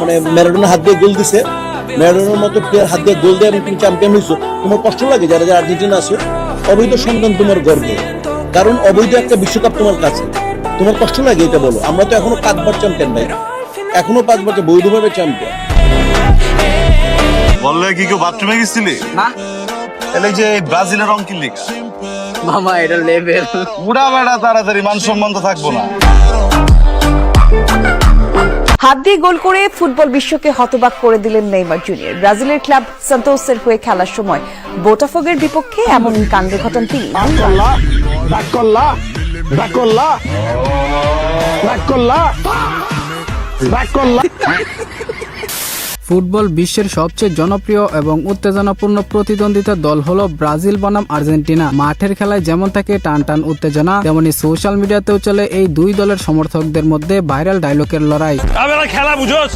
মানে ম্যারাডোনা হাত দিয়ে গোল দিছে, ম্যারাডোনার মতো প্লেয়ার হাত দিয়ে গোল দিয়ে তুমি চ্যাম্পিয়ন হয়েছো, তোমার কষ্ট লাগে? যারা যারা আর্জেন্টিনা আছে, অবৈধ সন্তান তোমার গর্বে, কারণ অবৈধ একটা বিশ্বকাপ তোমার কাছে, তোমার কষ্ট লাগে এটা বলো? আমরা তো এখনো 5 বার চ্যাম্পিয়ন ভাই, এখনো 5 বছর বৈধভাবে চ্যাম্পিয়ন। বললে কি কেউ বাথরুমে গেছিলি না তাহলে যে ব্রাজিলের রং কিনলি মামা, এটা লেভেল উড়া বেড়া, তাড়াতাড়ি মান সম্মান তো থাকবো না। হাত দিয়ে গোল করে ফুটবল বিশ্বকে হতবাক করে দিলেন নেইমার জুনিয়র। ব্রাজিলের ক্লাব সান্তোসের হয়ে খেলার সময় বোটাফোগের বিপক্ষে এমন কাণ্ড ঘটান তিনি। ফুটবল বিশ্বের সবচেয়ে জনপ্রিয় এবং উত্তেজনাপূর্ণ প্রতিদ্বন্দ্বিতা দল হলো ব্রাজিল বনাম আর্জেন্টিনা। মাঠের খেলায় যেমন থাকে টান টান উত্তেজনা, তেমনি সোশ্যাল মিডিয়াতেও চলে এই দুই দলের সমর্থকদের মধ্যে ভাইরাল ডায়লগের লড়াই। খেলা বুঝোস,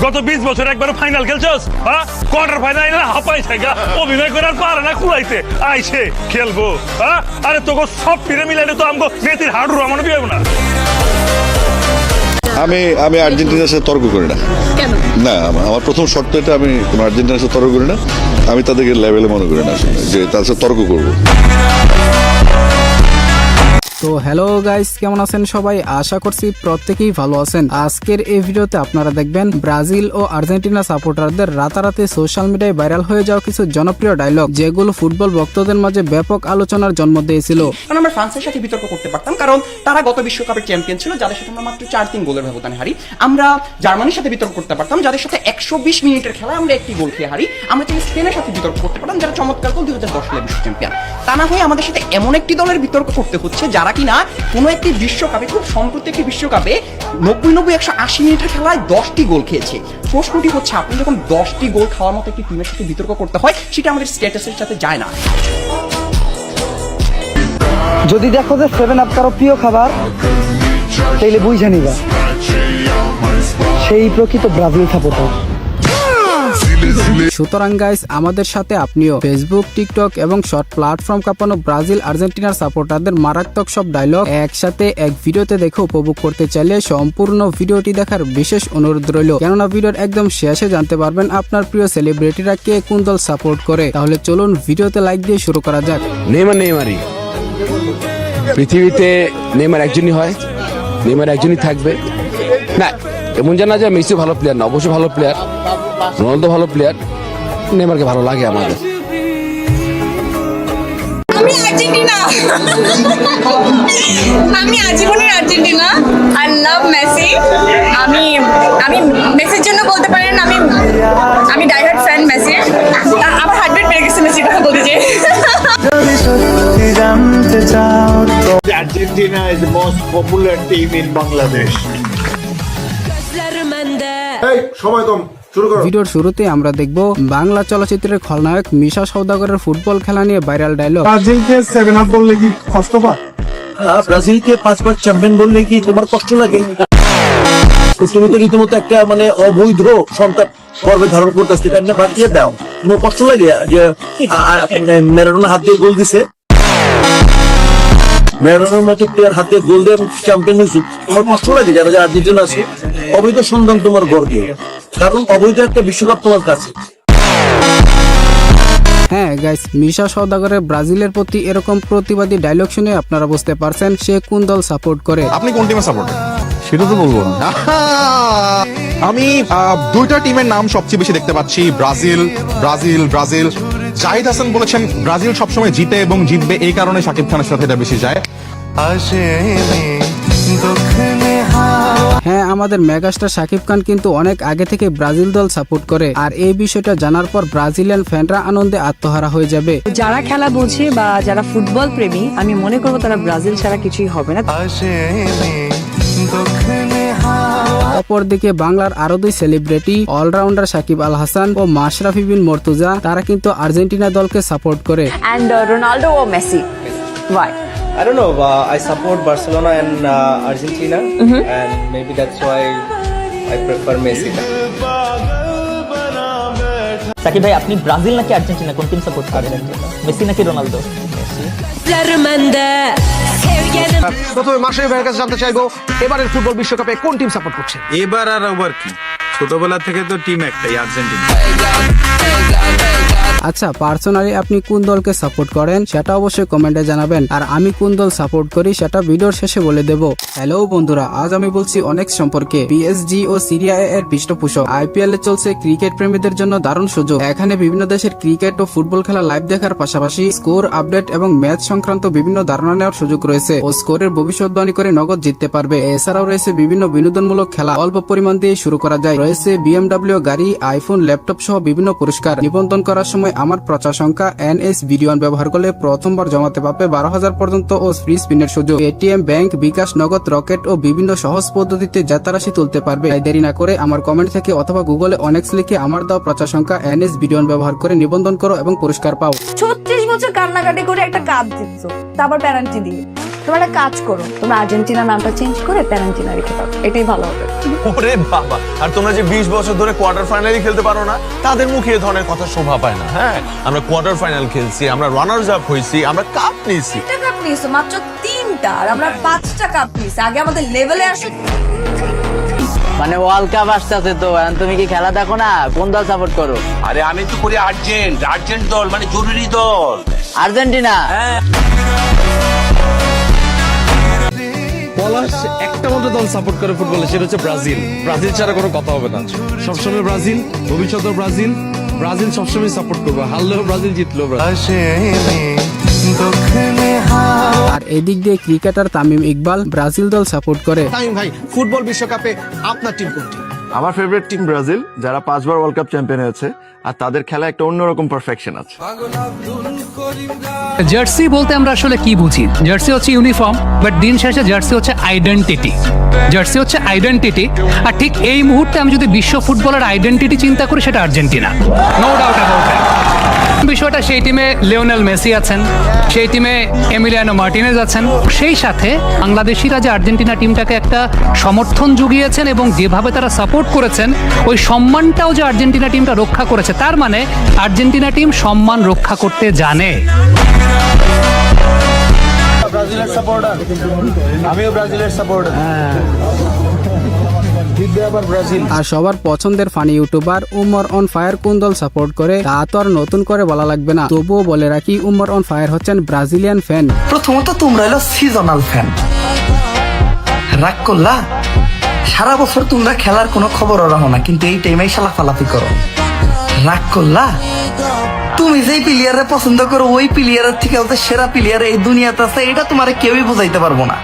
গত 20 বছর একবার ফাইনাল খেলছস, হ্যাঁ কোয়ার্টার ফাইনাল হাঁপাই থাকা অভিনয় করার পারে না, খুলাইতে আইছে খেলবো, হ্যাঁ আরে তোকে সব ফিরে মিলাইলে তো আমগো মেথির হাড়ু রামানো বিয়ে না। আমি আর্জেন্টিনার সাথে তর্ক করি না। না, আমার প্রথম শর্ত এটা, আমি কোনো আর্জেন্টিনার সাথে তর্ক করি না। আমি তাদেরকে লেভেলে মনে করি না যে তাদের সাথে তর্ক করবো। তো হ্যালো গাইস, কেমন আছেন সবাই? আশা করছি প্রত্যেকেই ভালো আছেন। আজকের এই ভিডিওতে আপনারা দেখবেন ব্রাজিল ও আর্জেন্টিনা সাপোর্টারদের রাতারাতি সোশ্যাল মিডিয়ায় ভাইরাল হয়ে যাওয়া কিছু জনপ্রিয় ডায়লগ, যেগুলো ফুটবল ভক্তদের মাঝে ব্যাপক আলোচনার জন্ম দিয়েছিল। আমরা ফ্রান্সের সাথে বিতর্ক করতে পারতাম, কারণ তারা গত বিশ্বকাপের চ্যাম্পিয়ন ছিল, যাদের সাথে আমরা মাত্র 4-3 গোলের ব্যবধানে হারি। আমরা জার্মানির সাথে বিতর্ক করতে পারতাম, যাদের সাথে 120 মিনিটের খেলায় আমরা একটি গোল খেয়ে হারি। আমরা চাইলে স্পেনের সাথে বিতর্ক করতে পারতাম, যারা চমৎকার গোল 2010 সালে বিশ্ব চ্যাম্পিয়ন। তা না হয়ে আমাদের সাথে এমন একটি দলের বিতর্ক করতে হচ্ছে যারা কিনা কোনো একটি বিশ্বকাপে, খুব সম্প্রতি একটি বিশ্বকাপে 90-180 মিনিটের খেলায় 10টি গোল খেয়েছে। প্রশ্নটি হচ্ছে, আপনি যখন 10টি গোল খাওয়ার মতো একটি টিমের সাথে বিতর্ক করতে হয়, সেটা আমাদের স্ট্যাটাসের সাথে যায় না। যদি দেখো যে 7 আপ কারো প্রিয় খাবার, তাইলে বুঝে নিবা সেই প্রকৃত ব্রাজিল সাপোর্টার। সুতরাং গাইস, আমাদের সাথে আপনিও ফেসবুক, টিকটক এবং শর্ট প্ল্যাটফর্ম কাঁপানো ব্রাজিল আর্জেন্টিনার সাপোর্টারদের মারাত্মক সব ডায়লগ একসাথে এক ভিডিওতে দেখে উপভোগ করতে চাইলে সম্পূর্ণ ভিডিওটি দেখার বিশেষ অনুরোধ রইল, কেননা ভিডিওর একদম শেষে জানতে পারবেন আপনার প্রিয় সেলিব্রিটিরা কে কোন দল সাপোর্ট করে। তাহলে চলুন ভিডিওতে লাইক দিয়ে শুরু করা যাক। নেইমারই পৃথিবীতে নেইমার একজনই হয়, নেইমার একজনই থাকবে। না, এমন জানা যে মেসি ভালো প্লেয়ার না, অবশ্যই ভালো প্লেয়ার, রোনালদো ভালো প্লেয়ার, নেইমারকে ভালো লাগে আমাদের। আমি আর্জেন্টিনা, আমি আজীবনের আর্জেন্টিনা। I love Messi. আমি মেসির জন্য বলতে পারেন আমি ডাইহার্ড ফ্যান মেসির। আমার হার্টবিট বেড়ে গেছে মেসির কথা বলতে যে। Argentina is the most popular team in Bangladesh. ভিডিওর শুরুতে আমরা দেখব বাংলা চলচ্চিত্রের খলনায়ক মিশা সওদাগরের ফুটবল খেলা নিয়ে ভাইরাল ডায়লগ। ব্রাজিলকে 7 আপ বললে কি কষ্ট পায়? ব্রাজিলকে 5 বার চ্যাম্পিয়ন বললে কি তোমার কষ্ট লাগে? তুমি তো রীতিমতো একটা মানে অবৈধ সন্তান গর্ভে ধারণ করতেছে, তাই না? বাকিয়ে দাও, তোমার কষ্ট লাগে যে ম্যারাডোনা হাত দিয়ে গোল দিছে, ম্যারাডোনার মতো প্লেয়ার হাত দিয়ে গোল দিয়ে চ্যাম্পিয়ন হয়েছে, তোমার কষ্ট লাগে? যারা যারা আর্জেন্টিনা আছে, অবৈধ সন্তান তোমার গর্বে, কারণ অবৈধ একটা বিশ্বকাপ তোমার কাছে। হ্যাঁ গাইস, মিশা সওদাগরের ব্রাজিলের প্রতি এরকম প্রতিবাদী ডায়লগ শুনে আপনারা বুঝতে পারছেন সে কোন দল সাপোর্ট করে। আপনি কোন টিমে সাপোর্ট? সেটা তো বলবো না। আমি দুইটা টিমের নাম সবচেয়ে বেশি দেখতে পাচ্ছি, Brazil Brazil Brazil. Zahid Hasan বলেছেন ব্রাজিল সবসময় জিতে এবং জিতবে, এই কারণে শাকিব খানের সাথে এটা বেশি যায়। হ্যাঁ, আমাদের মেগাস্টার শাকিব খান কিন্তু অনেক আগে থেকে ব্রাজিল দল সাপোর্ট করে, আর এই বিষয়টা জানার পর ব্রাজিলিয়ান ফ্যানরা আনন্দে আত্মহারা হয়ে যাবে। যারা খেলা বোঝে বা যারা ফুটবল প্রেমী, আমি মনে করবো তারা ব্রাজিল ছাড়া কিছুই হবে না। অপরদিকে বাংলার আরো 2 সেলিব্রিটি অলরাউন্ডার সাকিব আল হাসান ও মাশরাফি বিন মর্তুজা, তারা কিন্তু আর্জেন্টিনা দলকে সাপোর্ট করে। And Ronaldo or Messi? Why? I don't know. I support Barcelona and Argentina, and maybe that's why I prefer Messi. Shakib ভাই, আপনি ব্রাজিল নাকি আর্জেন্টিনা, কোন টিম সাপোর্ট করেন? মেসি নাকি রোনালদো? প্রথমে মাশরাফি ভাইয়ের কাছে জানতে চাইবো, এবারের ফুটবল বিশ্বকাপে কোন টিম সাপোর্ট করছে? এবার আর আবার কি ছোটবেলা থেকে তো টিম একটাই, আর্জেন্টিনা। আচ্ছা, পার্সোনালি আপনি কোন দলকে সাপোর্ট করেন সেটা অবশ্যই কমেন্টে জানাবেন, আর আমি কোন দল সাপোর্ট করি সেটা ভিডিওর শেষে বলে দেব। হ্যালো বন্ধুরা, আজ আমি বলছি অনেক সম্পর্কে। পিএসজি ও সিরিয়া এর পৃষ্ঠপোষক আইপিএল এ চলছে ক্রিকেট প্রেমীদের জন্য দারুণ সুযোগ। এখানে বিভিন্ন দেশের ক্রিকেট ও ফুটবল খেলা লাইভ দেখার পাশাপাশি স্কোর আপডেট এবং ম্যাচ সংক্রান্ত বিভিন্ন ধারণা নেওয়ার সুযোগ রয়েছে ও স্কোরের ভবিষ্যৎবাণী করে নগদ জিততে পারবে। এছাড়াও রয়েছে বিভিন্ন বিনোদনমূলক খেলা, অল্প পরিমাণ দিয়ে শুরু করা যায়। রয়েছে বিএমডব্লিউ গাড়ি, আইফোন, ল্যাপটপ সহ বিভিন্ন পুরস্কার। নিবন্ধন করার সময় আমার প্রচার সংখ্যা NS ভিডিওন ব্যবহার করলে প্রথমবার জমাতে পারবে 12,000 পর্যন্ত ও ফ্রি স্পিনের সুযোগ। এটিএম, ব্যাংক, বিকাশ, নগদ, রকেট ও বিভিন্ন সহজ পদ্ধতিতে জেতারাশি তুলতে পারবে। তাই দেরি না করে আমার কমেন্ট থেকে অথবা গুগলে অনেক্স লিখে আমার দেওয়া প্রচার সংখ্যা NS ভিডিওন ব্যবহার করে নিবন্ধন করো এবং পুরস্কার পাও। 36 বছর কান্নাকাটি করে একটা কাপ জিতছো, তারপর পেনাল্টি দিয়ে। তোমরা একটা কাজ করো, তোমরা আর্জেন্টিনা নামটা চেঞ্জ করে পেনাল্টিনা রেখে দাও, এটাই ভালো হবে। ওরে বাবা, আর তোমরা যে 20 বছর ধরে কোয়ার্টার ফাইনালই খেলতে পারো না, তাদের মুখে এই ধরনের কথা শোভা পায় না। হ্যাঁ, আমরা কোয়ার্টার ফাইনাল খেলছি, আমরা রানার্স আপ হইছি, আমরা কাপ নিয়েছি। একটা কাপ নিয়েছো মাত্র 3টা, আর আমরা 5টা কাপ নিয়েছি। আগে আমাদের লেভেলে আসো। মানে ওয়ার্ল্ড কাপ আসতেছে তো, তুমি কি খেলা দেখো না? কোন দল সাপোর্ট করো? আরে আমি তো করি আর্জেন্ট দল, মানে জরুরি দল, আর্জেন্টিনা। পলাশ একটা মতো দল সাপোর্ট করে ফুটবলে, সেটা হচ্ছে ব্রাজিল। ব্রাজিল ছাড়া কোনো কথা হবে না। সবসময় ব্রাজিল, ভবিষ্যতেও ব্রাজিল। ব্রাজিল সবসময় সাপোর্ট করবো, হারলেও ব্রাজিল, জিতলেও ব্রাজিল। আর এদিক দিয়ে ক্রিকেটার তামিম ইকবাল ব্রাজিল দল সাপোর্ট করে। তামিম ভাই, ফুটবল বিশ্বকাপে আপনার টিম কোনটি? আমার ফেভারিট টিম ব্রাজিল, যারা 5 বার ওয়ার্ল্ড কাপ চ্যাম্পিয়ন হয়েছে, আর তাদের খেলা একটা অন্যরকম পারফেকশন আছে। জার্সি বলতে আমরা আসলে কি বুঝি? জার্সি হচ্ছে ইউনিফর্ম, বাট দিন শেষে জার্সি হচ্ছে আইডেন্টিটি। জার্সি হচ্ছে আইডেন্টিটি, আর ঠিক এই মুহূর্তে আমি যদি বিশ্ব ফুটবলের আইডেন্টিটি চিন্তা করি, সেটা Argentina, no doubt about that. বিষয়টা সেই টিমে লিওনেল মেসি আছেন, সেই টিমে এমিলিয়ানো মার্টিনেজ আছেন, সেই সাথে বাংলাদেশিরা যে আর্জেন্টিনা টিমটাকে একটা সমর্থন জুগিয়েছেন এবং যেভাবে তারা সাপোর্ট করেছেন, ওই সম্মানটাও যে আর্জেন্টিনা টিমটা রক্ষা করেছে, তার মানে আর্জেন্টিনা টিম সম্মান রক্ষা করতে জানে। ব্রাজিলের সাপোর্টার, আমিও ব্রাজিলের সাপোর্টার। আর সবার পছন্দের funny YouTuber Umar on fire কোন দল সাপোর্ট করে তা তো আর নতুন করে বলা লাগবে না, তবুও বলে রাখি উমর অন ফায়ার হচ্ছেন ব্রাজিলিয়ান ফ্যান। প্রথমত তোমরা হলো সিজনাল ফ্যান। রাগ করলা? সারা বছর তোমরা খেলার কোনো খবরও রাখো না, কিন্তু এই টাইমে লাফালাফি করো। রাগ করলা? তুমি যেই প্লেয়ারে পছন্দ করো, ওই প্লেয়ারের থেকে সেরা প্লেয়ার এই দুনিয়াতে আছে, এটা তোমার কেউই বুঝাইতে পারবো না।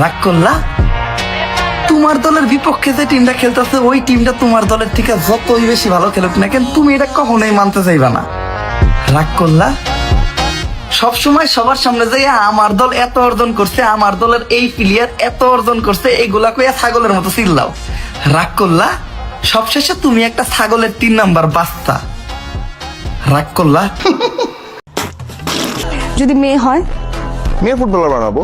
রাগ করলা? তোমার দলের বিপক্ষে যে টিমটা খেলতেছে, ওই টিমটা তোমার দলের থেকে যতই বেশি ভালো খেলুক না কেন, তুমি এটা কখনোই মানতে চাইবা না। রাগ করলা? সবসময় সবার সামনে যাই আমার দল এত অর্জন করছে, আমার দলের এই প্লেয়ার এত অর্জন করছে, এইগুলা কইয়া ছাগলের মতো চিল্লাও। রাগ করলা? সবশেষে তুমি একটা ছাগলের 3 নাম্বার বাচ্চা। রাগ করলা? যদি মেয়ে হয়, মেয়ে ফুটবলার বানাবো।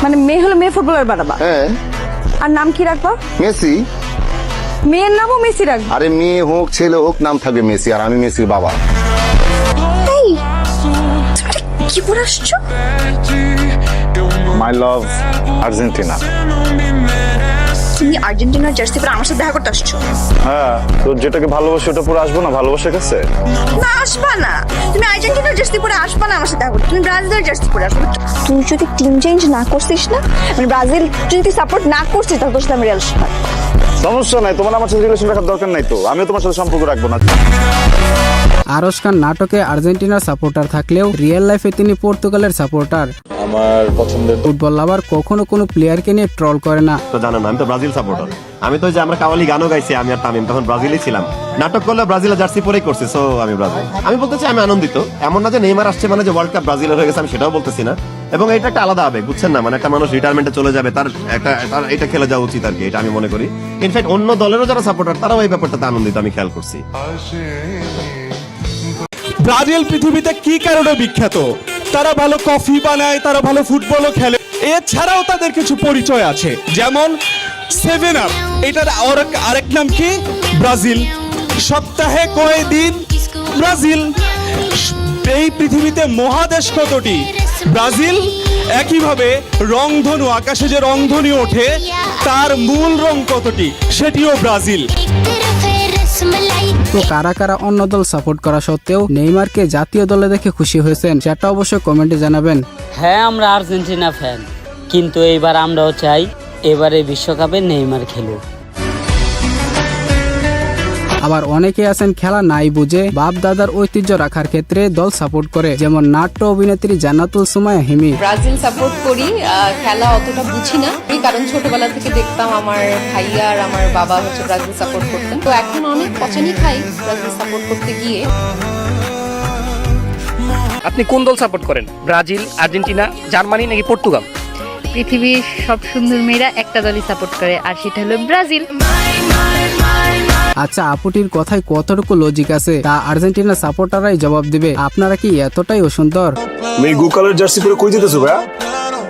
মানে মেয়ে হলে মেয়ে ফুটবলার বানাবা? হ্যাঁ। আর নাম কি রাখবা? মেসি। মেয়ের নামও মেসি রাখবা? আরে মেয়ে হোক ছেলে হোক, নাম থাকবে মেসি, আর আমি মেসির বাবা। এই কি পরে আসছো? মাই লাভ আর্জেন্টিনা। তুমি আর্জেন্টিনার জার্সি পরে আমার সাথে দেখা করতে আসছো? হ্যাঁ, তো যেটাকে ভালোবাসি ওটা পরে আসবো না ভালোবাসার কাছে? না, আসবা না। তুমি আর্জেন্টিনার জার্সি পরে আসবা না আমার সাথে দেখা করতে, তুমি ব্রাজিলের জার্সি পরে আসবে। তুই যদি টিম চেঞ্জ না করছিস না, মানে ব্রাজিল যদি সাপোর্ট না করছিস, তাহলে তোর সাথে আমি রিয়াল সমস্যা নাই, তোমার আমার সাথে রিলেশন রাখার দরকার নাই, তো আমিও তোমার সাথে সম্পর্ক রাখবো না। আরশ খান নাটকে আর্জেন্টিনার সাপোর্টার থাকলেও রিয়েল লাইফে তিনি পর্তুগালের সাপোর্টার। আমার পছন্দের ফুটবল লাভার কখনো কোনো প্লেয়ারকে নিয়ে ট্রল করে না। তো জানো না, আমি তো ব্রাজিল সাপোর্টার। আমি তো যে আমরা কাওয়ালি গানও গাইছি, আমি আর তামিম তখন ব্রাজিলই ছিলাম। নাটক করলে ব্রাজিলের জার্সি পরেই করছি, সো আমি ব্রাজিল। আমি বলতে চাই আমি আনন্দিত। এমন না যে নেইমার আসছে মানে যে ওয়ার্ল্ড কাপ ব্রাজিলের হয়ে গেছে, আমি সেটাও বলতেছি না। এবং এটা একটা আলাদা আবেগ, বুঝছেন না? মানে একটা মানুষ রিটায়ারমেন্টে চলে যাবে, তার এটা খেলে যাওয়া উচিত আর কি, এটা আমি মনে করি। ইনফ্যাক্ট অন্য দলেরও যারা সাপোর্টার, তারাও এই ব্যাপারটাতে আনন্দিত, আমি খেয়াল করছি। ব্রাজিল পৃথিবীতে কি কারণে বিখ্যাত? তারা ভালো কফি বানায়, তারা ভালো ফুটবলও খেলে, এছাড়াও তাদের কিছু পরিচয় আছে, যেমন 7 আপ, এটার আরেক নাম কি? ব্রাজিল। সপ্তাহে কয় দিন? ব্রাজিল। এই পৃথিবীতে মহাদেশ কতটি? ব্রাজিল একইভাবে রংধনু, আকাশে যে রংধনু ওঠে তার মূল রং কতটি, সেটিও ব্রাজিল। তো কারা কারা অন্য দল সাপোর্ট করা সত্ত্বেও নেইমারকে জাতীয় দলে দেখে খুশি হয়েছেন সেটা অবশ্যই কমেন্টে জানাবেন। হ্যাঁ, আমরা আর্জেন্টিনা ফ্যান, কিন্তু এইবার আমরাও চাই এবারে বিশ্বকাপে নেইমার খেলুক। আবার অনেকে আছেন খেলা নাই বুঝে বাপ দাদার ঐতিহ্য রাখার ক্ষেত্রে দল সাপোর্ট করে, যেমন নাট্য অভিনেত্রী জান্নাতুল সুমাইয়া হিমি। ব্রাজিল সাপোর্ট করি, খেলা অতটা বুঝি না, কারণ ছোটবেলা থেকে দেখতাম আমার ভাইয়া আর আমার বাবা হচ্ছে ব্রাজিল সাপোর্ট করতেন, তো এখন অনেক পছানি খাই ব্রাজিল সাপোর্ট করতে গিয়ে। আপনি কোন দল সাপোর্ট করেন? ব্রাজিল, আর্জেন্টিনা, জার্মানি নাকি পর্তুগাল? পৃথিবীর সব সুন্দর মেয়েরা একটা দলই সাপোর্ট করে, আর সেটা হলো ব্রাজিল। আচ্ছা, আপুটির কথায় কতটুকু লজিক আছে তা আর্জেন্টিনা সাপোর্টাররাই জবাব দিবে। আপনারা কি এতটাই অসুন্দর? মেঘু কালার জার্সি পরে কই দিতেছো ভাইয়া?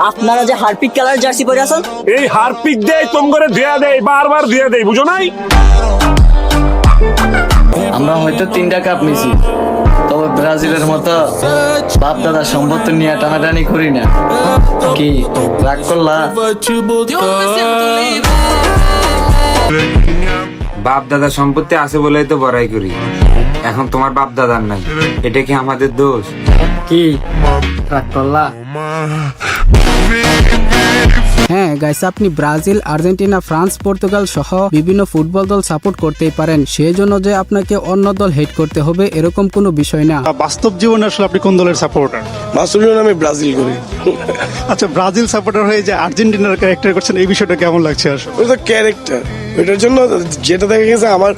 আপনারা যে হারপিক কালার জার্সি পরে আছেন, এই হারপিক দেয় তোম করে ধুয়া দেয়, বারবার ধুয়া দেয়, বুঝো নাই? আমরা হয়তো 3টা কাপ নিছি, তবে ব্রাজিলের মতো বাপ দাদা সম্পত্তি নিয়ে টানাটানি করি না। কি রাগ করলা? বাপ দাদা সম্পত্তি আছে বলেই তো বড়াই করি, এখন তোমার বাপ দাদার নাই, এটা কি আমাদের দোষ? কি রাগ করলা? হ্যাঁ গাইস, আপনি ব্রাজিল, আর্জেন্টিনা, ফ্রান্স, পর্তুগাল সহ বিভিন্ন ফুটবল দল সাপোর্ট করতেই পারেন, সেই জন্য যে আপনাকে অন্য দল হেট করতে হবে এরকম কোনো বিষয় না। বাস্তব জীবনে আসলে আপনি কোন দলের সাপোর্টার? বাস্তব জীবনে আমি ব্রাজিল করি। আচ্ছা, ব্রাজিল সাপোর্টার হয়ে যে আর্জেন্টিনার ক্যারেক্টার করছেন, এই বিষয়টা কেমন লাগছে আসলে? ওই তো ক্যারেক্টার, ওইটার জন্য যেটা দেখা গেছে আমার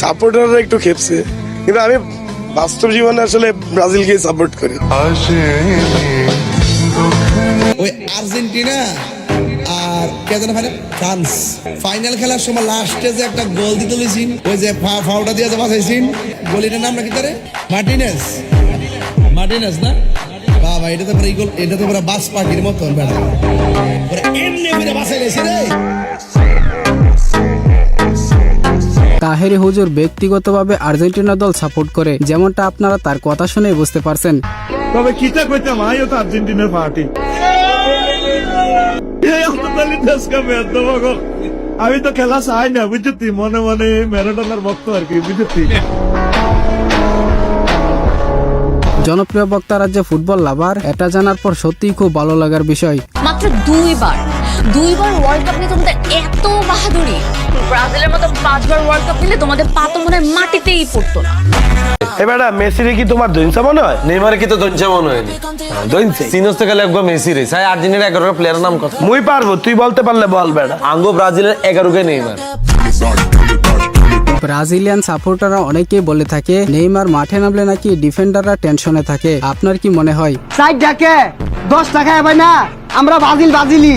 সাপোর্টাররা একটু খেপছে, কিন্তু আমি বাস্তব জীবনে আসলে ব্রাজিলকে সাপোর্ট করি। ওই আর্জেন্টিনা আর কে যেন ফ্রান্স ফাইনাল খেলার সময় লাস্টে যে একটা গোল দিতে লইছিন, ওই যে ফাউলটা দিয়ে যে বাঁচাইছিন, গোলিটার নাম নাকি তারে মার্টিনেজ না বাবা, এটা তো পুরো গোল, এটা তো পুরো বাস পার্টির মতন বেড়া, পুরো এমনি করে বাঁচাই লেছে রে। তাহেরি হুজুর ব্যক্তিগতভাবে আর্জেন্টিনা দল সাপোর্ট করে, যেমনটা আপনারা তার কথা শুনে বুঝতে পারছেন। তবে কিটা কইতাম, আইও তো আর্জেন্টিনার পার্টি, আমি তো খেলা চাই না, বুঝতি, মনে মনে ম্যারাডোনার ভক্ত আর কি, বুঝতি। জনপ্রিয় বক্তারা যে ফুটবল লাভার, এটা জানার পর সত্যিই খুব ভালো লাগার বিষয়। মাত্র দুইবার ওয়ার্ল্ড কাপ নিয়ে তোমাদের এত বাহাদুরি, ব্রাজিলের মতো 5বার ওয়ার্ল্ড কাপ নিলে তোমাদের পা তো মনে হয় মাটিতেই পড়তো না। এবারে মেসিরে কি তোমার দইনসা মনে হয়? নেইমারে কি তো দঞ্চা মনে হয়নি? দইনসে সিনোস থেকে লাগবে মেসি রে, সাই আর্জেন্টিনার 11 প্লেয়ারের নাম কত? মুই পারবো, তুই বলতে পারলে বল বেটা। আঙ্গো ব্রাজিলের 11 কে নেইমার। ব্রাজিলিয়ান সাপোর্টাররা অনেকেই বলে থাকে নেইমার মাঠে নামলে নাকি ডিফেন্ডাররা টেনশনে থাকে। আপনার কি মনে হয়? 60 টাকা 10 টাকা হবে না, আমরা ব্রাজিলি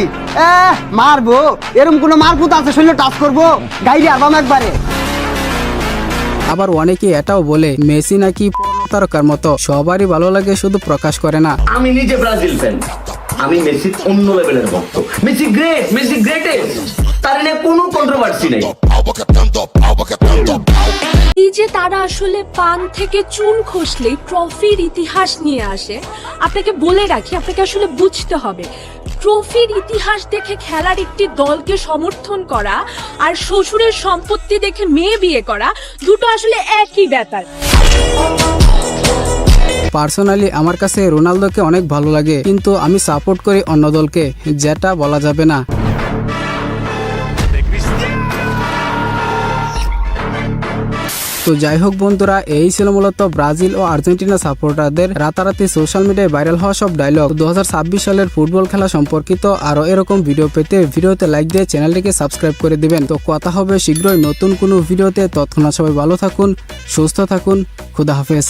মারবো, এরকম কোন মারফুত আছে শরীরে টাচ করবো, গাইরে আরবাম একবারে। আবার অনেকে এটাও বলে মেসি নাকি তারকার মতো, সবারই ভালো লাগে, শুধু প্রকাশ করে না। আমি নিজে ব্রাজিল ফ্যান, আমি মেসির অন্য লেভেলের ভক্ত। মেসি গ্রেটেস্ট, তার নিয়ে কোনো কন্ট্রোভার্সি নেই। এই যে তারা আসলে পান থেকে চুন খসলেই ট্রফির ইতিহাস নিয়ে আসে, আপনাকে বলে রাখি, আপনাকে আসলে বুঝতে হবে ট্রফির ইতিহাস দেখে খেলার একটি দলকে সমর্থন করা আর শ্বশুরের সম্পত্তি দেখে মেয়ে বিয়ে করা দুটো আসলে একই ব্যাপার। পার্সোনালি আমার কাছে রোনালদোকে অনেক ভালো লাগে, কিন্তু আমি সাপোর্ট করি অন্য দলকে, যেটা বলা যাবে না। তো যাই হোক বন্ধুরা, এই ছিল মূলত ব্রাজিল ও আর্জেন্টিনা সাপোর্টারদের রাতারাতি সোশ্যাল মিডিয়ায় ভাইরাল হওয়া সব ডায়লগ। 2026 সালের ফুটবল খেলা সম্পর্কিত আরো এরকম ভিডিও পেতে ভিডিওতে লাইক দিয়ে চ্যানেলটিকে সাবস্ক্রাইব করে দিবেন। তো কথা হবে শীঘ্রই নতুন কোনো ভিডিওতে, ততক্ষণ সবাই ভালো থাকুন, সুস্থ থাকুন, খুদা হাফেজ।